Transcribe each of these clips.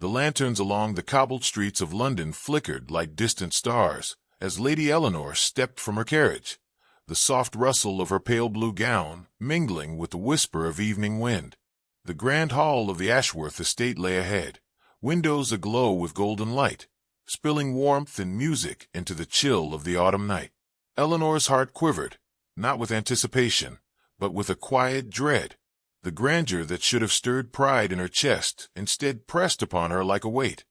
The lanterns along the cobbled streets of London flickered like distant stars as Lady Eleanor stepped from her carriage, the soft rustle of her pale blue gown mingling with the whisper of evening wind. The grand hall of the Ashworth estate lay ahead, windows aglow with golden light, spilling warmth and music into the chill of the autumn night. Eleanor's heart quivered, not with anticipation, but with a quiet dread. The grandeur that should have stirred pride in her chest instead pressed upon her like a weight,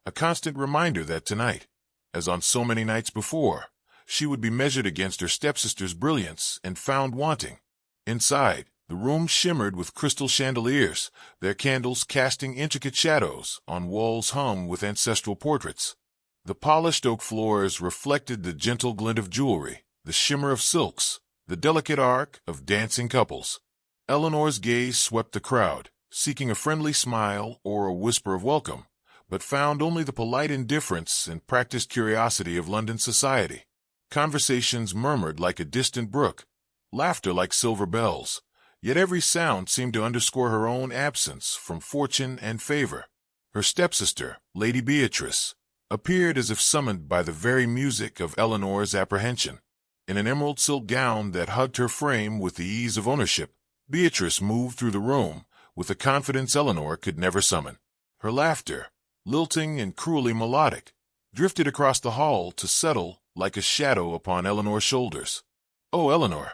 a constant reminder that tonight, as on so many nights before, she would be measured against her stepsister's brilliance and found wanting. Inside, the room shimmered with crystal chandeliers, their candles casting intricate shadows on walls hung with ancestral portraits. The polished oak floors reflected the gentle glint of jewelry, the shimmer of silks, the delicate arc of dancing couples. Eleanor's gaze swept the crowd, seeking a friendly smile or a whisper of welcome, but found only the polite indifference and practiced curiosity of London society. Conversations murmured like a distant brook, laughter like silver bells, yet every sound seemed to underscore her own absence from fortune and favor. Her stepsister, Lady Beatrice, appeared as if summoned by the very music of Eleanor's apprehension. In an emerald silk gown that hugged her frame with the ease of ownership, Beatrice moved through the room with a confidence Eleanor could never summon. Her laughter, lilting and cruelly melodic, drifted across the hall to settle like a shadow upon Eleanor's shoulders. "Oh, Eleanor!"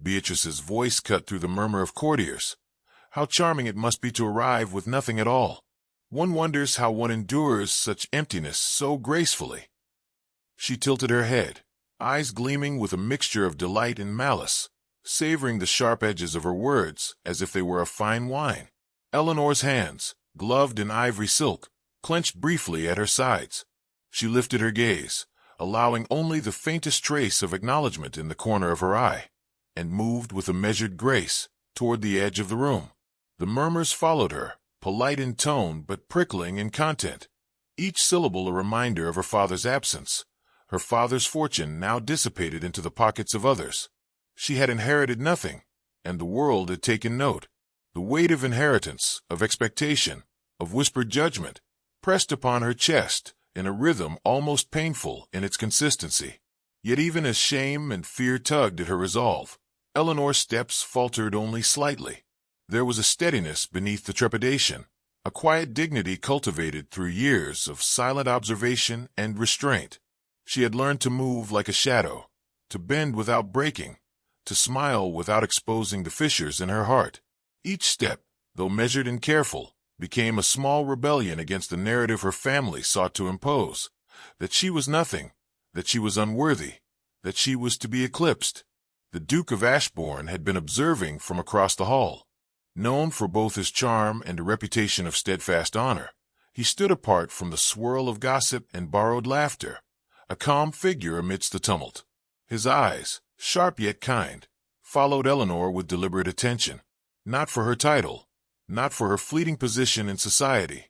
Beatrice's voice cut through the murmur of courtiers. "How charming it must be to arrive with nothing at all. One wonders how one endures such emptiness so gracefully." She tilted her head, eyes gleaming with a mixture of delight and malice, savoring the sharp edges of her words as if they were a fine wine. Eleanor's hands, gloved in ivory silk, clenched briefly at her sides. She lifted her gaze, allowing only the faintest trace of acknowledgment in the corner of her eye, and moved with a measured grace toward the edge of the room. The murmurs followed her, polite in tone but prickling in content, each syllable a reminder of her father's absence, her father's fortune now dissipated into the pockets of others. She had inherited nothing, and the world had taken note. The weight of inheritance, of expectation, of whispered judgment, pressed upon her chest in a rhythm almost painful in its consistency. Yet even as shame and fear tugged at her resolve, Eleanor's steps faltered only slightly. There was a steadiness beneath the trepidation, a quiet dignity cultivated through years of silent observation and restraint. She had learned to move like a shadow, to bend without breaking, to smile without exposing the fissures in her heart. Each step, though measured and careful, became a small rebellion against the narrative her family sought to impose, that she was nothing, that she was unworthy, that she was to be eclipsed. The Duke of Ashbourne had been observing from across the hall. Known for both his charm and a reputation of steadfast honor, he stood apart from the swirl of gossip and borrowed laughter, a calm figure amidst the tumult. His eyes, sharp yet kind, followed Eleanor with deliberate attention, not for her title, not for her fleeting position in society,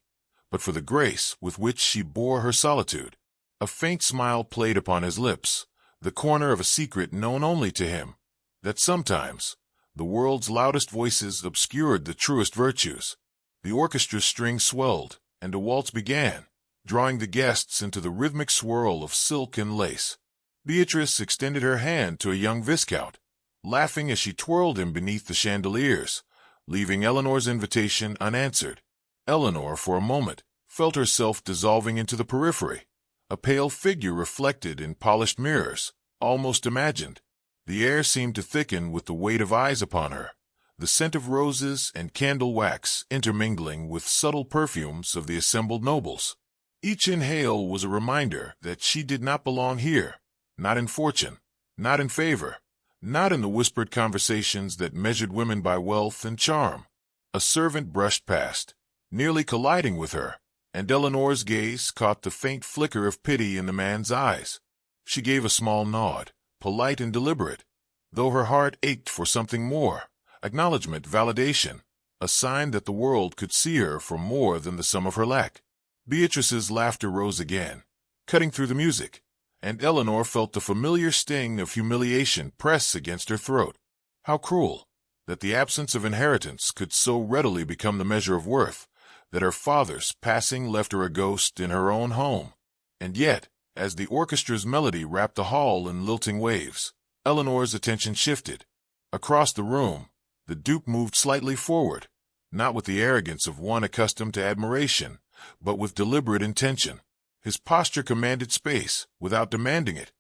but for the grace with which she bore her solitude. A faint smile played upon his lips, the corner of a secret known only to him, that sometimes the world's loudest voices obscured the truest virtues. The orchestra's strings swelled, and a waltz began, drawing the guests into the rhythmic swirl of silk and lace. Beatrice extended her hand to a young viscount, laughing as she twirled him beneath the chandeliers, leaving Eleanor's invitation unanswered. Eleanor, for a moment, felt herself dissolving into the periphery, a pale figure reflected in polished mirrors, almost imagined. The air seemed to thicken with the weight of eyes upon her, the scent of roses and candle wax intermingling with subtle perfumes of the assembled nobles. Each inhale was a reminder that she did not belong here, not in fortune, not in favor, not in the whispered conversations that measured women by wealth and charm. A servant brushed past, nearly colliding with her, and Eleanor's gaze caught the faint flicker of pity in the man's eyes. She gave a small nod, polite and deliberate, though her heart ached for something more, acknowledgment, validation, a sign that the world could see her for more than the sum of her lack. Beatrice's laughter rose again, cutting through the music, and Eleanor felt the familiar sting of humiliation press against her throat. How cruel, that the absence of inheritance could so readily become the measure of worth, that her father's passing left her a ghost in her own home. And yet, as the orchestra's melody wrapped the hall in lilting waves, Eleanor's attention shifted. Across the room, the Duke moved slightly forward, not with the arrogance of one accustomed to admiration, but with deliberate intention. His posture commanded space, without demanding it.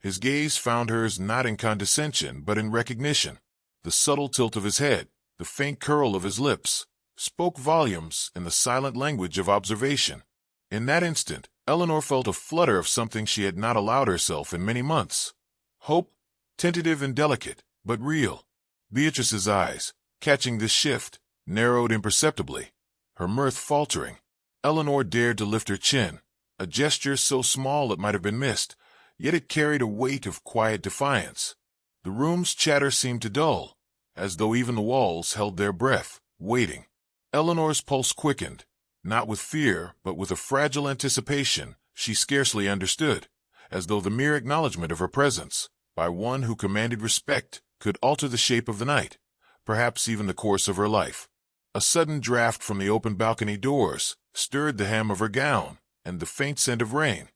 His gaze found hers not in condescension, but in recognition. The subtle tilt of his head, the faint curl of his lips, spoke volumes in the silent language of observation. In that instant, Eleanor felt a flutter of something she had not allowed herself in many months. Hope, tentative and delicate, but real. Beatrice's eyes, catching this shift, narrowed imperceptibly, her mirth faltering. Eleanor dared to lift her chin, a gesture so small it might have been missed, yet it carried a weight of quiet defiance. The room's chatter seemed to dull, as though even the walls held their breath, waiting. Eleanor's pulse quickened, not with fear, but with a fragile anticipation she scarcely understood, as though the mere acknowledgment of her presence, by one who commanded respect, could alter the shape of the night, perhaps even the course of her life. A sudden draft from the open balcony doors stirred the hem of her gown, and the faint scent of rain,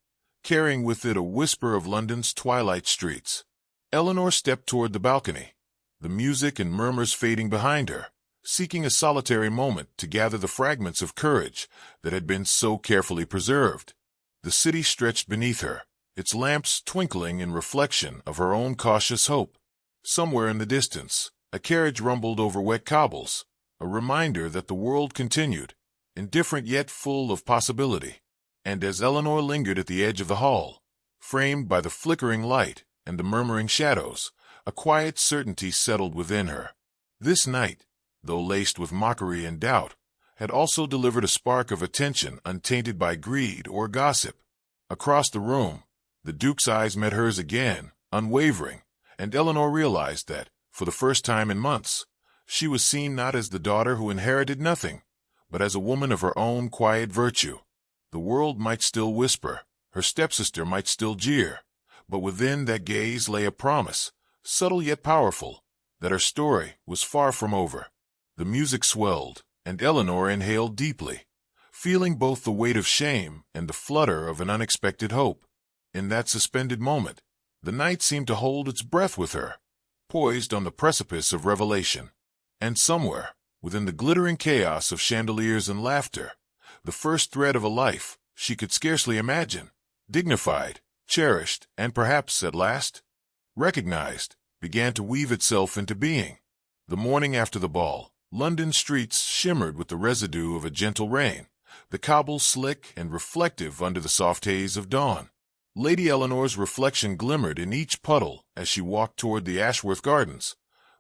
carrying with it a whisper of London's twilight streets. Eleanor stepped toward the balcony, the music and murmurs fading behind her, seeking a solitary moment to gather the fragments of courage that had been so carefully preserved. The city stretched beneath her, its lamps twinkling in reflection of her own cautious hope. Somewhere in the distance, a carriage rumbled over wet cobbles, a reminder that the world continued, indifferent yet full of possibility. And as Eleanor lingered at the edge of the hall, framed by the flickering light and the murmuring shadows, a quiet certainty settled within her. This night, though laced with mockery and doubt, had also delivered a spark of attention untainted by greed or gossip. Across the room, the Duke's eyes met hers again, unwavering, and Eleanor realized that, for the first time in months, she was seen not as the daughter who inherited nothing, but as a woman of her own quiet virtue. The world might still whisper, her stepsister might still jeer, but within that gaze lay a promise, subtle yet powerful, that her story was far from over. The music swelled, and Eleanor inhaled deeply, feeling both the weight of shame and the flutter of an unexpected hope. In that suspended moment, the night seemed to hold its breath with her, poised on the precipice of revelation. And somewhere, within the glittering chaos of chandeliers and laughter, the first thread of a life she could scarcely imagine, dignified, cherished, and perhaps, at last, recognized, began to weave itself into being. The morning after the ball, London streets shimmered with the residue of a gentle rain, the cobbles slick and reflective under the soft haze of dawn. Lady Eleanor's reflection glimmered in each puddle as she walked toward the Ashworth Gardens,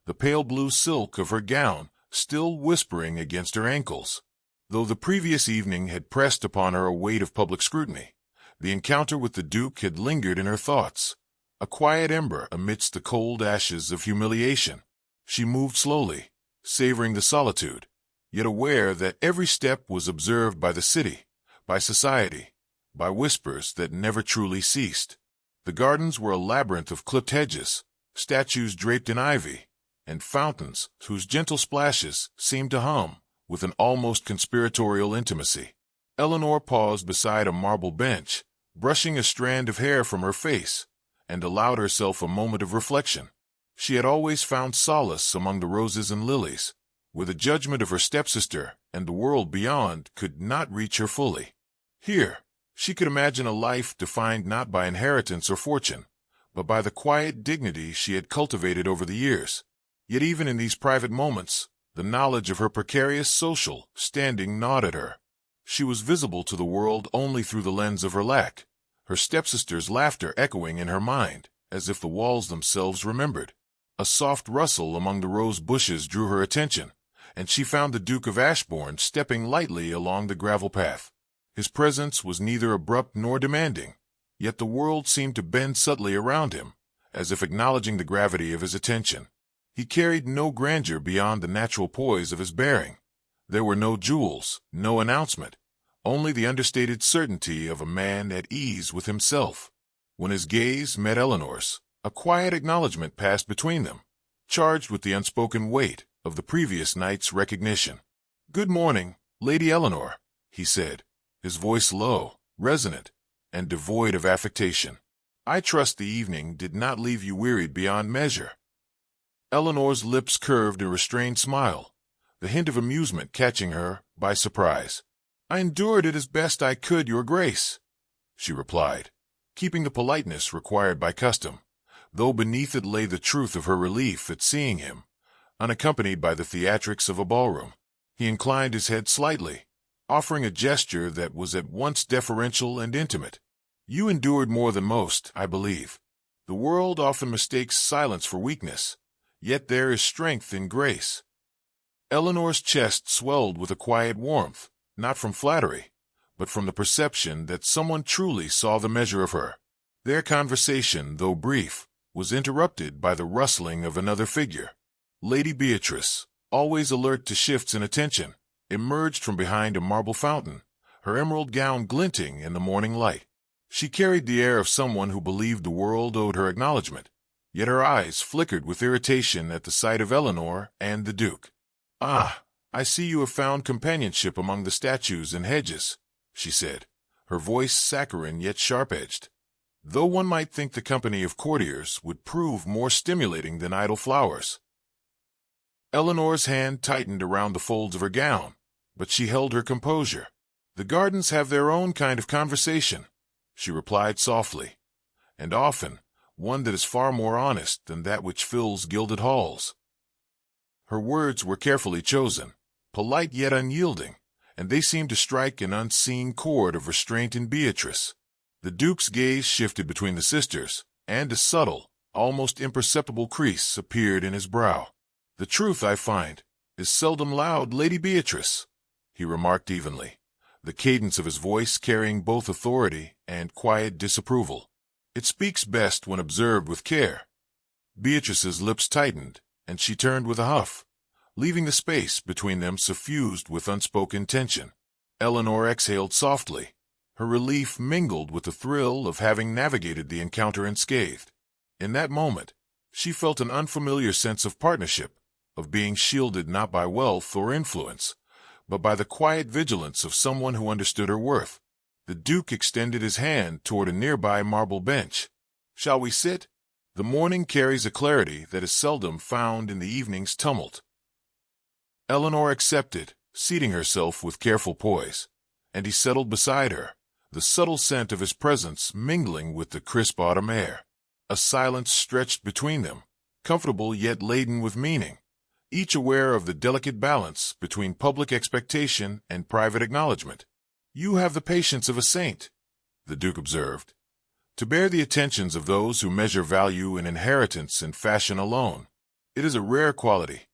the pale blue silk of her gown still whispering against her ankles. Though the previous evening had pressed upon her a weight of public scrutiny, the encounter with the Duke had lingered in her thoughts, a quiet ember amidst the cold ashes of humiliation. She moved slowly, savoring the solitude, yet aware that every step was observed by the city, by society, by whispers that never truly ceased. The gardens were a labyrinth of clipped hedges, statues draped in ivy, and fountains whose gentle splashes seemed to hum with an almost conspiratorial intimacy. Eleanor paused beside a marble bench, brushing a strand of hair from her face, and allowed herself a moment of reflection. She had always found solace among the roses and lilies, where the judgment of her stepsister and the world beyond could not reach her fully. Here, she could imagine a life defined not by inheritance or fortune, but by the quiet dignity she had cultivated over the years. Yet even in these private moments, the knowledge of her precarious social standing gnawed at her. She was visible to the world only through the lens of her lack, her stepsister's laughter echoing in her mind, as if the walls themselves remembered. A soft rustle among the rose bushes drew her attention, and she found the Duke of Ashbourne stepping lightly along the gravel path. His presence was neither abrupt nor demanding, yet the world seemed to bend subtly around him, as if acknowledging the gravity of his attention. He carried no grandeur beyond the natural poise of his bearing. There were no jewels, no announcement, only the understated certainty of a man at ease with himself. When his gaze met Eleanor's, a quiet acknowledgment passed between them, charged with the unspoken weight of the previous night's recognition. "Good morning, "Lady Eleanor," he said, his voice low, resonant, and devoid of affectation. "I trust the evening did not leave you wearied beyond measure." Eleanor's lips curved in a restrained smile, the hint of amusement catching her by surprise. "I endured it as best I could, your grace," she replied, keeping the politeness required by custom, though beneath it lay the truth of her relief at seeing him, unaccompanied by the theatrics of a ballroom. He inclined his head slightly, offering a gesture that was at once deferential and intimate. "You endured more than most, I believe. The world often mistakes silence for weakness, yet there is strength in grace." Eleanor's chest swelled with a quiet warmth, not from flattery, but from the perception that someone truly saw the measure of her. Their conversation, though brief, was interrupted by the rustling of another figure. Lady Beatrice, always alert to shifts in attention, emerged from behind a marble fountain, her emerald gown glinting in the morning light. She carried the air of someone who believed the world owed her acknowledgment, yet her eyes flickered with irritation at the sight of Eleanor and the Duke. "Ah, I see you have found companionship among the statues and hedges," she said, her voice saccharine yet sharp-edged. "Though one might think the company of courtiers would prove more stimulating than idle flowers." Eleanor's hand tightened around the folds of her gown, but she held her composure. "The gardens have their own kind of conversation," she replied softly, "and often one that is far more honest than that which fills gilded halls." Her words were carefully chosen, polite yet unyielding, and they seemed to strike an unseen chord of restraint in Beatrice. The Duke's gaze shifted between the sisters, and a subtle, almost imperceptible crease appeared in his brow. "The truth, I find, is seldom loud, Lady Beatrice," he remarked evenly, the cadence of his voice carrying both authority and quiet disapproval. "It speaks best when observed with care." Beatrice's lips tightened, and she turned with a huff, leaving the space between them suffused with unspoken tension. Eleanor exhaled softly, her relief mingled with the thrill of having navigated the encounter unscathed. In that moment, she felt an unfamiliar sense of partnership, of being shielded not by wealth or influence, but by the quiet vigilance of someone who understood her worth. The Duke extended his hand toward a nearby marble bench. "Shall we sit? The morning carries a clarity that is seldom found in the evening's tumult." Eleanor accepted, seating herself with careful poise, and he settled beside her, the subtle scent of his presence mingling with the crisp autumn air. A silence stretched between them, comfortable yet laden with meaning, each aware of the delicate balance between public expectation and private acknowledgment. "You have the patience of a saint," the Duke observed, "to bear the attentions of those who measure value in inheritance and fashion alone. It is a rare quality."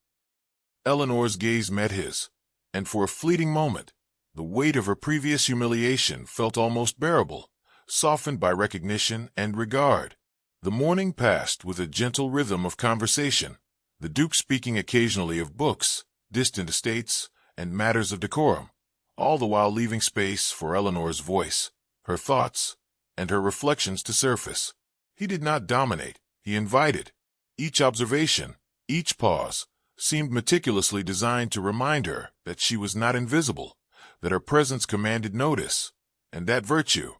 Eleanor's gaze met his, and for a fleeting moment, the weight of her previous humiliation felt almost bearable, softened by recognition and regard. The morning passed with a gentle rhythm of conversation, the Duke speaking occasionally of books, distant estates, and matters of decorum, all the while leaving space for Eleanor's voice, her thoughts, and her reflections to surface. He did not dominate, he invited. Each observation, each pause, seemed meticulously designed to remind her that she was not invisible, that her presence commanded notice, and that virtue,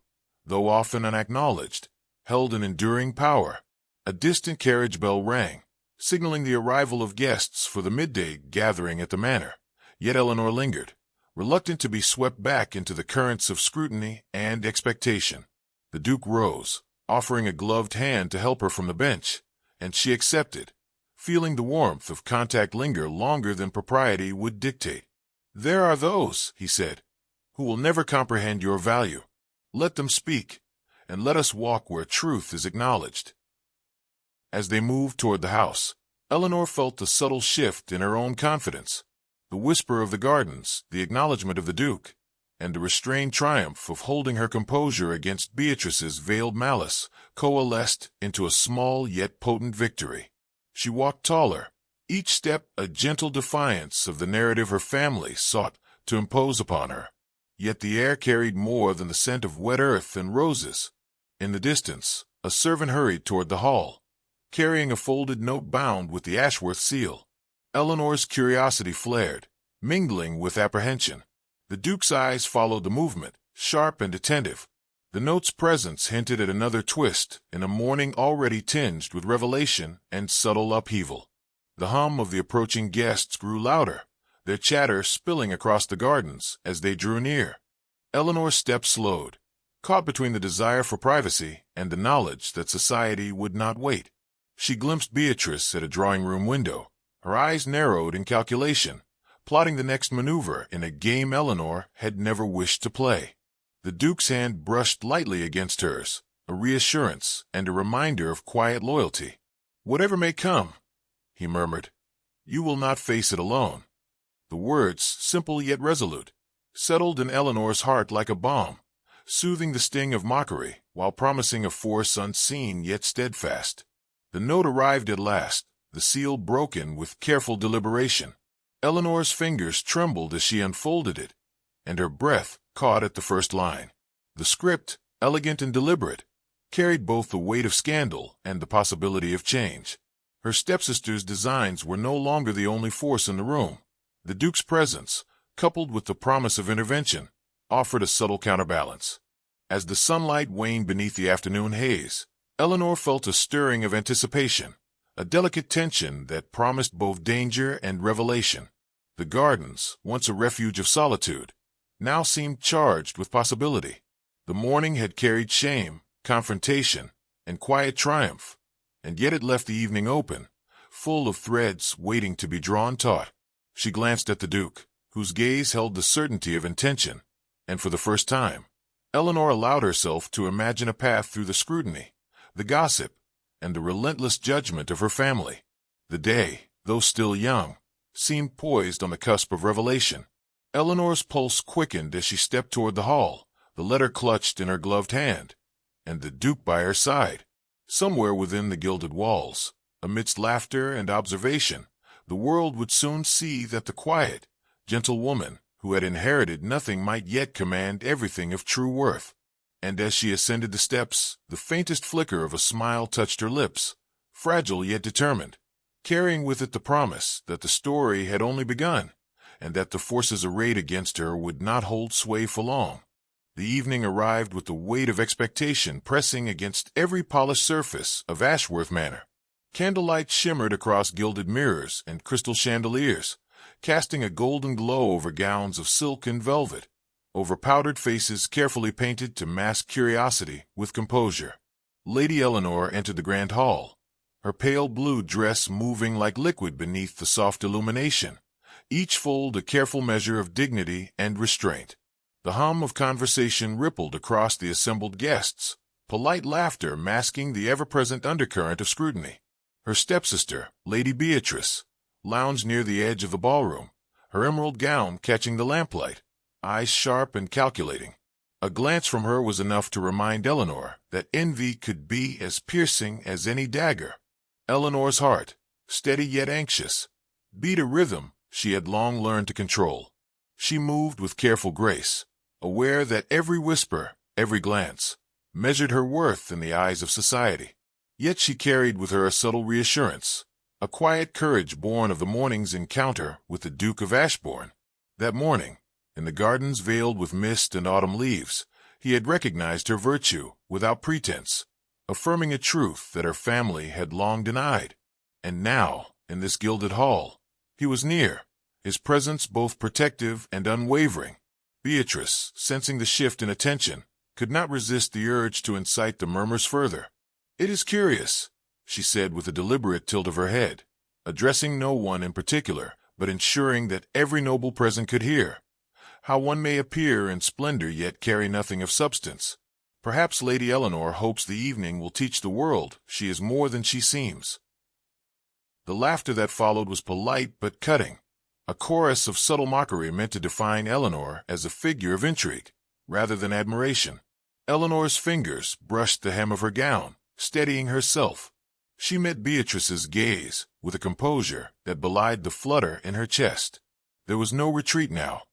though often unacknowledged, held an enduring power. A distant carriage bell rang, signaling the arrival of guests for the midday gathering at the manor, yet Eleanor lingered, reluctant to be swept back into the currents of scrutiny and expectation. The Duke rose, offering a gloved hand to help her from the bench, and she accepted, feeling the warmth of contact linger longer than propriety would dictate. "There are those," he said, "who will never comprehend your value. Let them speak, and let us walk where truth is acknowledged." As they moved toward the house, Eleanor felt the subtle shift in her own confidence, the whisper of the gardens, the acknowledgment of the Duke, and the restrained triumph of holding her composure against Beatrice's veiled malice coalesced into a small yet potent victory. She walked taller, each step a gentle defiance of the narrative her family sought to impose upon her. Yet the air carried more than the scent of wet earth and roses. In the distance, a servant hurried toward the hall, carrying a folded note bound with the Ashworth seal. Eleanor's curiosity flared, mingling with apprehension. The Duke's eyes followed the movement, sharp and attentive. The note's presence hinted at another twist in a morning already tinged with revelation and subtle upheaval. The hum of the approaching guests grew louder, their chatter spilling across the gardens as they drew near. Eleanor's steps slowed, caught between the desire for privacy and the knowledge that society would not wait. She glimpsed Beatrice at a drawing-room window, her eyes narrowed in calculation, plotting the next maneuver in a game Eleanor had never wished to play. The Duke's hand brushed lightly against hers, a reassurance and a reminder of quiet loyalty. "Whatever may come," he murmured, "you will not face it alone." The words, simple yet resolute, settled in Eleanor's heart like a balm, soothing the sting of mockery while promising a force unseen yet steadfast. The note arrived at last, the seal broken with careful deliberation. Eleanor's fingers trembled as she unfolded it, and her breath caught at the first line. The script, elegant and deliberate, carried both the weight of scandal and the possibility of change. Her stepsister's designs were no longer the only force in the room. The Duke's presence, coupled with the promise of intervention, offered a subtle counterbalance. As the sunlight waned beneath the afternoon haze, Eleanor felt a stirring of anticipation, a delicate tension that promised both danger and revelation. The gardens, once a refuge of solitude, now seemed charged with possibility. The morning had carried shame, confrontation, and quiet triumph, and yet it left the evening open, full of threads waiting to be drawn taut. She glanced at the Duke, whose gaze held the certainty of intention, and for the first time, Eleanor allowed herself to imagine a path through the scrutiny, the gossip, and the relentless judgment of her family. The day, though still young, seemed poised on the cusp of revelation. Eleanor's pulse quickened as she stepped toward the hall, the letter clutched in her gloved hand, and the Duke by her side. Somewhere within the gilded walls, amidst laughter and observation, the world would soon see that the quiet, gentle woman who had inherited nothing might yet command everything of true worth. And as she ascended the steps, the faintest flicker of a smile touched her lips, fragile yet determined, carrying with it the promise that the story had only begun, and that the forces arrayed against her would not hold sway for long. The evening arrived with the weight of expectation pressing against every polished surface of Ashworth Manor. Candlelight shimmered across gilded mirrors and crystal chandeliers, casting a golden glow over gowns of silk and velvet, over powdered faces carefully painted to mask curiosity with composure. Lady Eleanor entered the grand hall, her pale blue dress moving like liquid beneath the soft illumination, each fold a careful measure of dignity and restraint. The hum of conversation rippled across the assembled guests, polite laughter masking the ever-present undercurrent of scrutiny. Her stepsister, Lady Beatrice, lounged near the edge of the ballroom, her emerald gown catching the lamplight, eyes sharp and calculating. A glance from her was enough to remind Eleanor that envy could be as piercing as any dagger. Eleanor's heart, steady yet anxious, beat a rhythm she had long learned to control. She moved with careful grace, aware that every whisper, every glance, measured her worth in the eyes of society. Yet she carried with her a subtle reassurance, a quiet courage born of the morning's encounter with the Duke of Ashbourne. That morning, in the gardens veiled with mist and autumn leaves, he had recognized her virtue without pretense, affirming a truth that her family had long denied. And now, in this gilded hall, he was near, his presence both protective and unwavering. Beatrice, sensing the shift in attention, could not resist the urge to incite the murmurs further. "It is curious," she said with a deliberate tilt of her head, addressing no one in particular, but ensuring that every noble present could hear, "how one may appear in splendor yet carry nothing of substance. Perhaps Lady Eleanor hopes the evening will teach the world she is more than she seems." The laughter that followed was polite but cutting, a chorus of subtle mockery meant to define Eleanor as a figure of intrigue, rather than admiration. Eleanor's fingers brushed the hem of her gown, steadying herself. She met Beatrice's gaze with a composure that belied the flutter in her chest. There was no retreat now.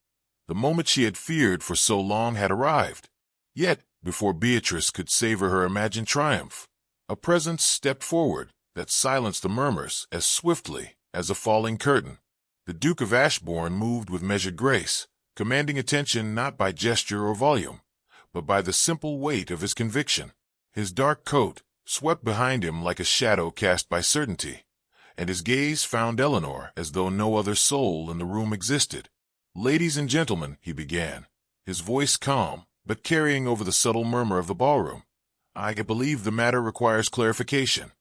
The moment she had feared for so long had arrived. Yet, before Beatrice could savor her imagined triumph, a presence stepped forward that silenced the murmurs as swiftly as a falling curtain. The Duke of Ashbourne moved with measured grace, commanding attention not by gesture or volume, but by the simple weight of his conviction. His dark coat swept behind him like a shadow cast by certainty, and his gaze found Eleanor as though no other soul in the room existed. "Ladies and gentlemen," he began, his voice calm, but carrying over the subtle murmur of the ballroom, "I believe the matter requires clarification."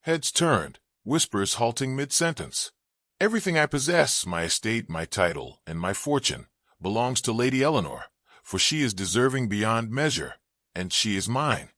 Heads turned, whispers halting mid-sentence. "Everything I possess, my estate, my title, and my fortune, belongs to Lady Eleanor, for she is deserving beyond measure, and she is mine."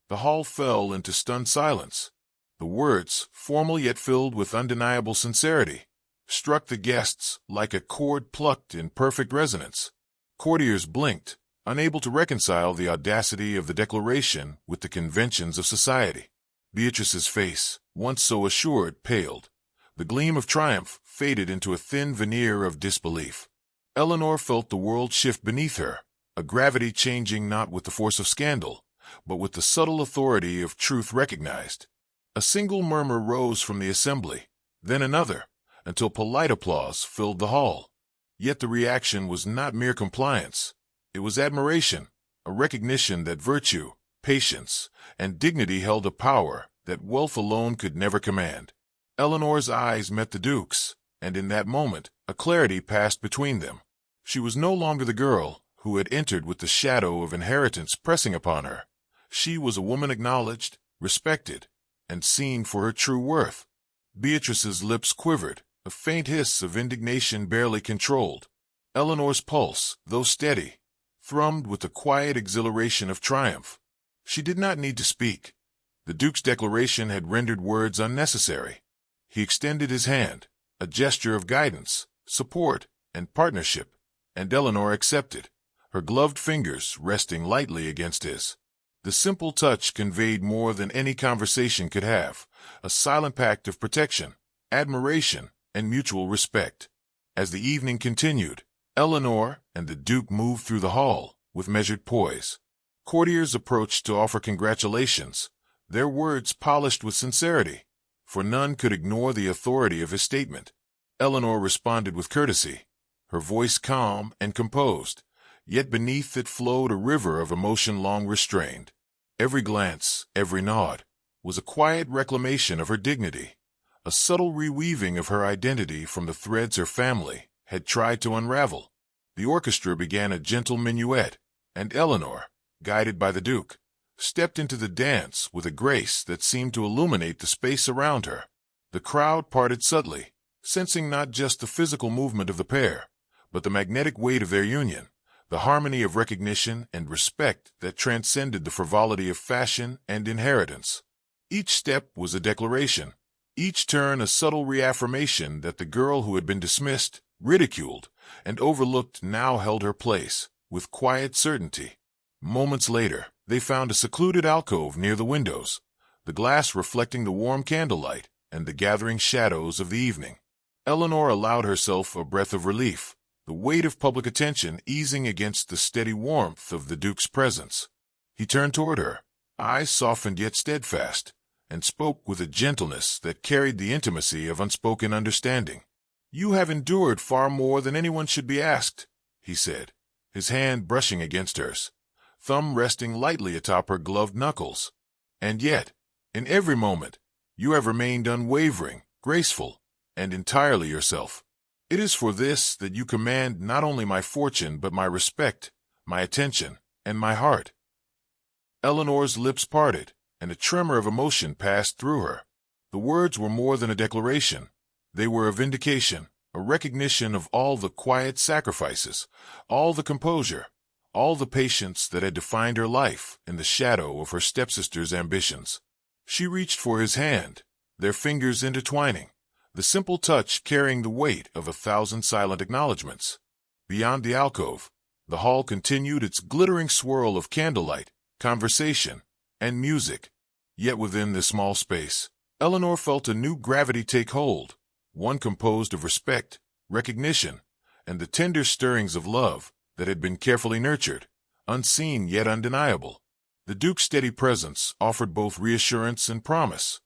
The hall fell into stunned silence. The words, formal yet filled with undeniable sincerity, struck the guests like a chord plucked in perfect resonance. Courtiers blinked, unable to reconcile the audacity of the declaration with the conventions of society. Beatrice's face, once so assured, paled. The gleam of triumph faded into a thin veneer of disbelief. Eleanor felt the world shift beneath her, a gravity changing not with the force of scandal, but with the subtle authority of truth recognized. A single murmur rose from the assembly, then another, until polite applause filled the hall. Yet the reaction was not mere compliance. It was admiration, a recognition that virtue, patience, and dignity held a power that wealth alone could never command. Eleanor's eyes met the Duke's, and in that moment a clarity passed between them. She was no longer the girl who had entered with the shadow of inheritance pressing upon her. She was a woman acknowledged, respected, and seen for her true worth. Beatrice's lips quivered, a faint hiss of indignation barely controlled. Eleanor's pulse, though steady, thrummed with the quiet exhilaration of triumph. She did not need to speak. The Duke's declaration had rendered words unnecessary. He extended his hand, a gesture of guidance, support, and partnership, and Eleanor accepted, her gloved fingers resting lightly against his. The simple touch conveyed more than any conversation could have, a silent pact of protection, admiration, and mutual respect. As the evening continued, Eleanor and the Duke moved through the hall with measured poise. Courtiers approached to offer congratulations, their words polished with sincerity, for none could ignore the authority of his statement. Eleanor responded with courtesy, her voice calm and composed, yet beneath it flowed a river of emotion long restrained. Every glance, every nod, was a quiet reclamation of her dignity, a subtle reweaving of her identity from the threads her family had tried to unravel. The orchestra began a gentle minuet, and Eleanor, guided by the Duke, stepped into the dance with a grace that seemed to illuminate the space around her. The crowd parted subtly, sensing not just the physical movement of the pair, but the magnetic weight of their union, the harmony of recognition and respect that transcended the frivolity of fashion and inheritance. Each step was a declaration, each turn a subtle reaffirmation that the girl who had been dismissed, ridiculed, and overlooked now held her place, with quiet certainty. Moments later, they found a secluded alcove near the windows, the glass reflecting the warm candlelight and the gathering shadows of the evening. Eleanor allowed herself a breath of relief, the weight of public attention easing against the steady warmth of the Duke's presence. He turned toward her, eyes softened yet steadfast, and spoke with a gentleness that carried the intimacy of unspoken understanding. "You have endured far more than anyone should be asked," he said, his hand brushing against hers, thumb resting lightly atop her gloved knuckles. "And yet, in every moment, you have remained unwavering, graceful, and entirely yourself. It is for this that you command not only my fortune but my respect, my attention, and my heart." Eleanor's lips parted, and a tremor of emotion passed through her. The words were more than a declaration. They were a vindication, a recognition of all the quiet sacrifices, all the composure, all the patience that had defined her life in the shadow of her stepsister's ambitions. She reached for his hand, their fingers intertwining, the simple touch carrying the weight of 1,000 silent acknowledgments. Beyond the alcove, the hall continued its glittering swirl of candlelight, conversation, and music. Yet within this small space, Eleanor felt a new gravity take hold, one composed of respect, recognition, and the tender stirrings of love that had been carefully nurtured, unseen yet undeniable. The Duke's steady presence offered both reassurance and promise,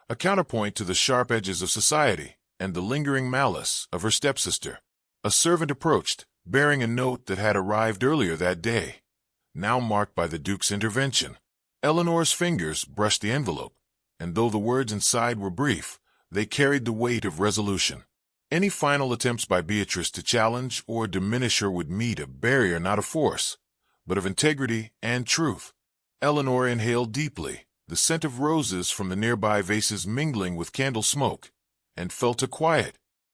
a counterpoint to the sharp edges of society and the lingering malice of her stepsister. A servant approached, bearing a note that had arrived earlier that day, now marked by the Duke's intervention. Eleanor's fingers brushed the envelope, and though the words inside were brief, they carried the weight of resolution. Any final attempts by Beatrice to challenge or diminish her would meet a barrier not of force, but of integrity and truth. Eleanor inhaled deeply, the scent of roses from the nearby vases mingling with candle smoke, and felt a quiet,